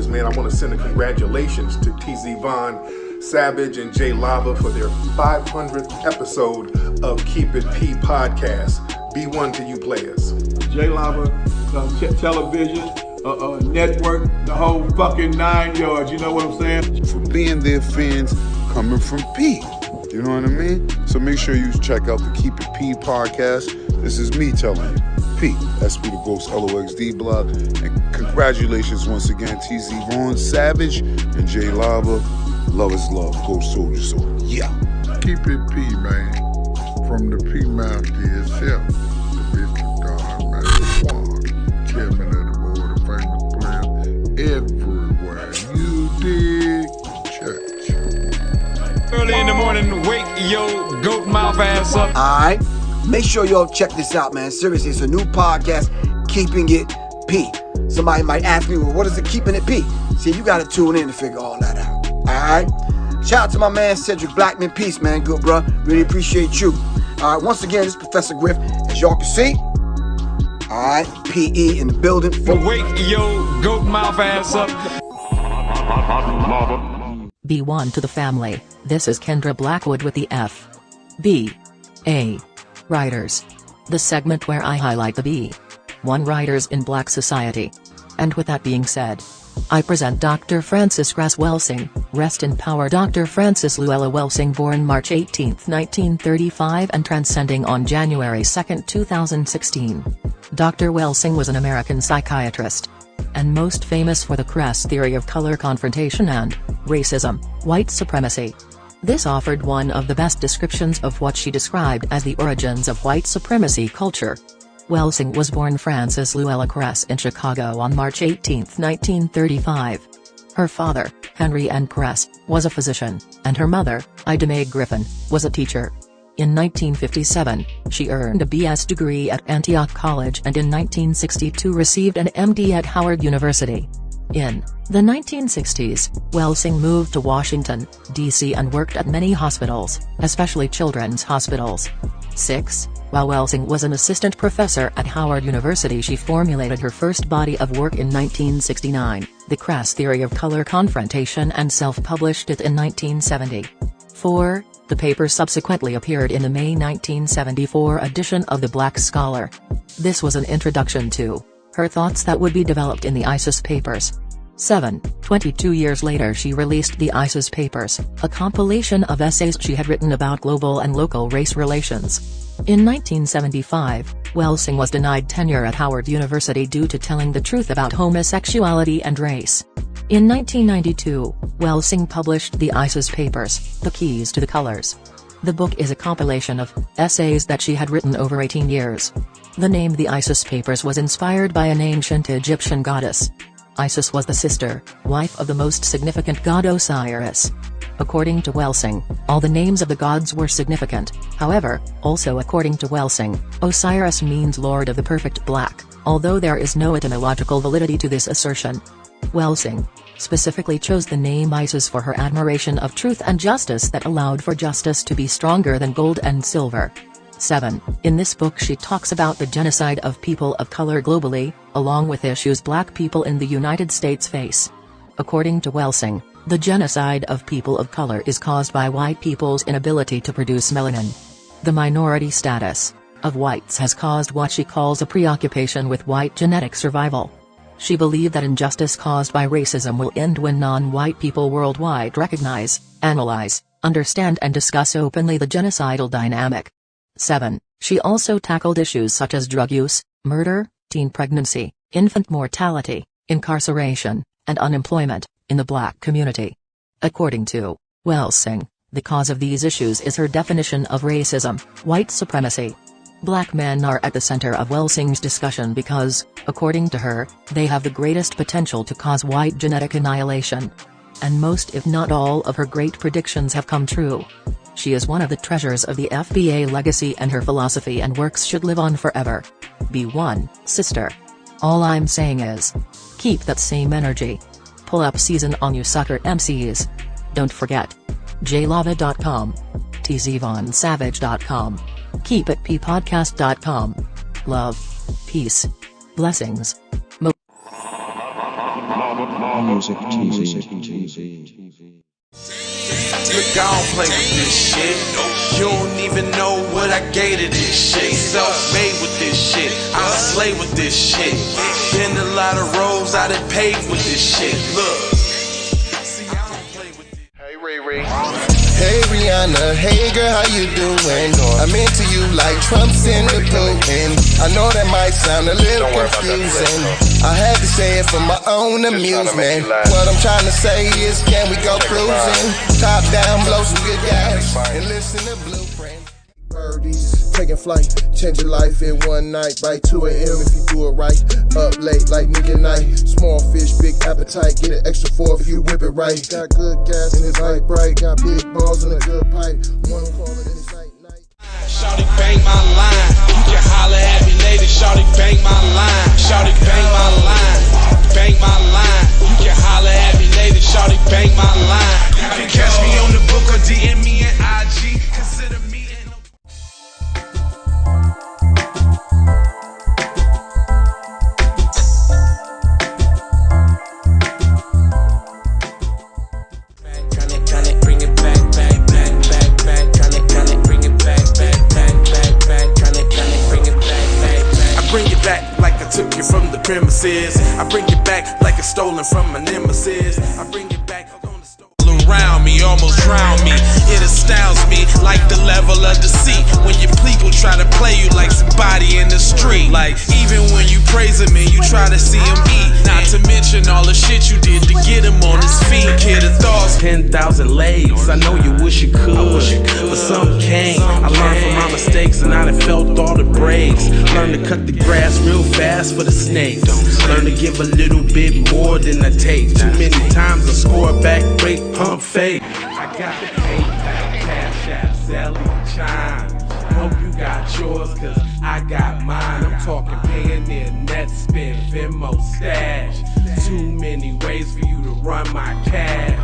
man, I want to send a congratulations to TZ Von Savage and Jay Lava for their 500th episode of Keep It P podcast. B1 to you players. Jay Lava, television, network, the whole fucking 9 yards, you know what I'm saying? For being their fans coming from P. You know what I mean? So make sure you check out the Keep It P podcast. This is me telling you. P, SP the Ghost LOXD blog. And congratulations once again, TZ Von Savage and Jay Lava. Love is love. Ghost Soldier Soul. Yeah. Keep it P, man. From the P Master itself. The Mr. God, man. Chairman of the board, the famous player. Everywhere you dig, church. Early in the morning, wake your goat mouth ass up. Alright, make sure y'all check this out, man. Seriously, it's a new podcast, Keeping It P. Somebody might ask me, well, what is it Keeping It P? See, you gotta tune in to figure all that out. Alright? Shout out to my man Cedric Blackman. Peace, man. Good, bro. Really appreciate you. Alright, once again, this is Professor Griff. As y'all can see, alright, PE in the building. Wake your goat mouth ass up. B1 to the family. This is Kendra Blackwood with the F. B. A. Writers. The segment where I highlight the B1 writers in Black society. And with that being said, I present Dr. Frances Cress Welsing. Rest in power Dr. Frances Luella Welsing, born March 18, 1935 and transcending on January 2, 2016. Dr. Welsing was an American psychiatrist, and most famous for the Cress Theory of Color-Confrontation and racism, white supremacy. This offered one of the best descriptions of what she described as the origins of white supremacy culture. Welsing was born Frances Luella Cress in Chicago on March 18, 1935. Her father, Henry N. Cress, was a physician, and her mother, Mae Griffen, was a teacher. In 1957, she earned a B.S. degree at Antioch College and in 1962 received an M.D. at Howard University. In the 1960s, Welsing moved to Washington, D.C. and worked at many hospitals, especially children's hospitals. 6. While Welsing was an assistant professor at Howard University, she formulated her first body of work in 1969, the Cress Theory of Color-Confrontation, and self-published it in 1970. 4. The paper subsequently appeared in the May 1974 edition of the Black Scholar. This was an introduction to her thoughts that would be developed in the ISIS Papers. 7. 22 years later she released the ISIS Papers, a compilation of essays she had written about global and local race relations. In 1975, Welsing was denied tenure at Howard University due to telling the truth about homosexuality and race. In 1992, Welsing published the ISIS Papers, The Keys to the Colors. The book is a compilation of essays that she had written over 18 years. The name The ISIS Papers was inspired by an ancient Egyptian goddess. Isis was the sister, wife of the most significant god Osiris. According to Welsing, all the names of the gods were significant. However, also according to Welsing, Osiris means Lord of the Perfect Black, although there is no etymological validity to this assertion. Welsing specifically chose the name Isis for her admiration of truth and justice that allowed for justice to be stronger than gold and silver. 7. In this book she talks about the genocide of people of color globally, along with issues Black people in the United States face. According to Welsing, the genocide of people of color is caused by white people's inability to produce melanin. The minority status of whites has caused what she calls a preoccupation with white genetic survival. She believed that injustice caused by racism will end when non-white people worldwide recognize, analyze, understand and discuss openly the genocidal dynamic. 7. She also tackled issues such as drug use, murder, teen pregnancy, infant mortality, incarceration, and unemployment in the Black community. According to Welsing, the cause of these issues is her definition of racism, white supremacy. Black men are at the center of Welsing's discussion because, according to her, they have the greatest potential to cause white genetic annihilation. And most if not all of her great predictions have come true. She is one of the treasures of the FBA legacy and her philosophy and works should live on forever. B1, sister. All I'm saying is, keep that same energy. Pull up season on you sucker MCs. Don't forget. jlava.com. tzvonsavage.com. keepitppodcast.com. Love. Peace. Blessings. music TV. Look, I don't play with this shit. You don't even know what I gave to this shit. Self-made with this shit. I slay with this shit. Been a lot of roads I done paved with this shit. Look. See, I don't play with this. Hey, Riri. Hey, Rihanna. Hey, girl, how you doing? I'm into you like Trump's in the Putin. I know that might sound a little confusing. I had to say it for my own amusement. What I'm trying to say is, can we go cruising? Top down, blow some good gas, and listen to Blueprint. Birdies, taking flight, change your life in one night. By 2 a.m. if you do it right. Up late like nigga night. Small fish, big appetite. Get an extra 4 if you whip it right. Got good gas and it's light bright. Got big balls and a good pipe. One call it and it's night. Shawty bang my line. You can holler at me later. Shawty bang my line. Shawty bang my line. Bang my line. You can holler at me later. Shawty bang my line. You can catch me on the book or DM me at IG. Consider me in took you from the premises. I bring it back like it's stolen from my nemesis. I bring it back on the store. Around me, almost drown me. It astounds me like the level of deceit. When your people try to play you like somebody in the street. Like even when you praise him and you try to see him eat. Not to mention all the shit you did to get him on his feet. Kid of thoughts, 10,000 legs. I know you wish you could, but some can't. I learned from my mistakes and I done felt all the breaks. Learn to cut the grass real fast for the snakes. Learn to give a little bit more than I take. Too many times I score back, break, pump, fake. I got the PayPal, Cash App, Zelle, Chime. Hope you got yours, cause I got mine. I'm talking Payoneer, Netspend, Venmo, Stash. Too many ways for you to run my cash.